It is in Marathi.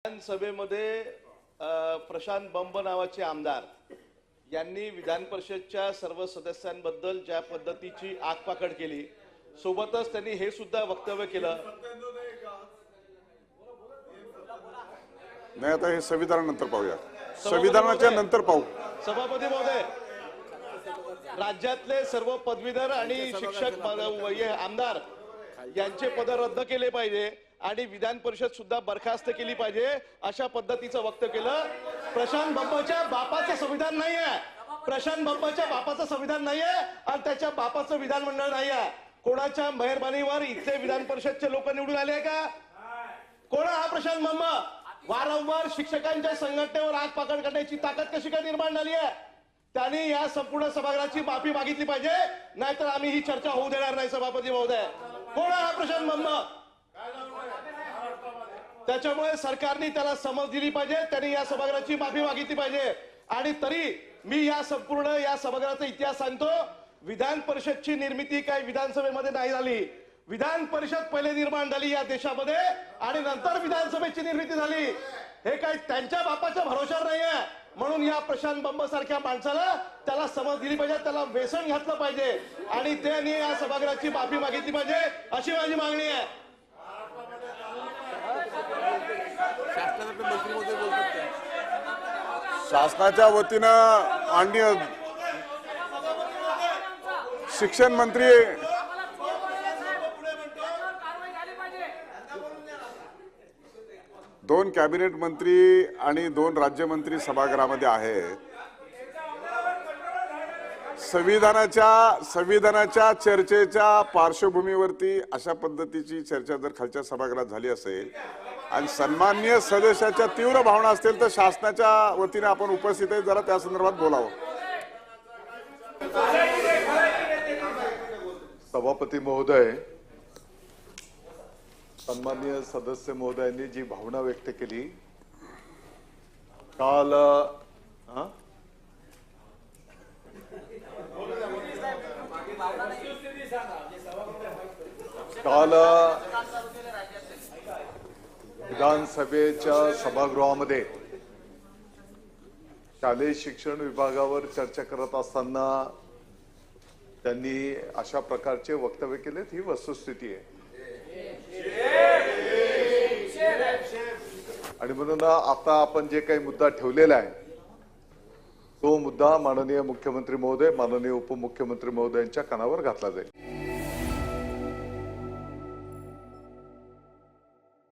विधानसभेमध्ये प्रशांत बंब नावाचे आमदार यांनी विधान परिषदच्या सर्व सदस्यांबद्दल ज्या पद्धतीची आगपाखड केली, सोबतच त्यांनी हे सुद्धा वक्तव्य केलं। नाही, आता हे संविधानानंतर पाहूया, संविधानाच्या नंतर पाहू। सभापती महोदय, राज्यातले सर्व पदवीधर आणि शिक्षक आमदार यांचे पद रद्द केले पाहिजे आणि विधान परिषद सुद्धा बरखास्त केली पाहिजे, अशा पद्धतीचं वक्तव्य केलं। प्रशांत बंबच्या बापाचं संविधान नाही आहे, प्रशांत बंबच्या बापाचं संविधान नाही आहे आणि त्याच्या बापाचं विधानमंडळ नाही आहे। कोणाच्या मेहरबानीवर इथले विधान परिषदचे लोक निवडून आले का? कोण हा प्रशांत बंब? वारंवार शिक्षकांच्या संघटनेवर आग पाकड करण्याची ताकद कशी काय निर्माण झाली आहे? त्यांनी या संपूर्ण सभागृहाची माफी मागितली पाहिजे, नाहीतर आम्ही ही चर्चा होऊ देणार नाही। सभापती महोदय, कोण हा प्रशांत बंब? त्याच्यामुळे सरकारने त्याला समज दिली पाहिजे, त्यांनी या सभागृहाची माफी मागितली पाहिजे। आणि तरी मी या संपूर्ण या सभागृहाचा इतिहास सांगतो। विधान परिषदची निर्मिती काही विधानसभेमध्ये नाही झाली, विधान परिषद पहिले निर्माण झाली या देशामध्ये आणि नंतर विधानसभेची निर्मिती झाली। हे काही त्यांच्या बापाच्या भरोशावर नाही आहे। म्हणून या प्रशांत बंब सारख्या माणसाला त्याला समज दिली पाहिजे, त्याला व्यसन घातलं पाहिजे आणि त्यांनी या सभागृहाची माफी मागितली पाहिजे, अशी माझी मागणी आहे। शासनाच्या वतीनं माननीय शिक्षण मंत्री दोन कॅबिनेट मंत्री आणि दोन राज्यमंत्री सभागृहामध्ये आहेत। संविधानाच्या चर्चेच्या पार्श्वभूमीवरती अशा पद्धतीची चर्चा जर खालच्या सभागृहात झाली असेल आणि सन्माननीय सदस्याच्या तीव्र भावना असतील तर शासनाच्या वतीने आपण उपस्थित आहे, जरा त्या संदर्भात बोलावं। सभापती महोदय, सन्माननीय सदस्य महोदयांनी जी भावना व्यक्त केली काल विधानसभेच्या सभागृहामध्ये शालेय शिक्षण विभागावर चर्चा करत असताना त्यांनी अशा प्रकारचे वक्तव्य केलेत, ही वस्तुस्थिती आहे। आणि म्हणून आता आपण जे काही मुद्दा ठेवलेला आहे तो मुद्दा माननीय मुख्यमंत्री महोदय, माननीय उपमुख्यमंत्री महोदयांच्या कानावर घातला जाईल।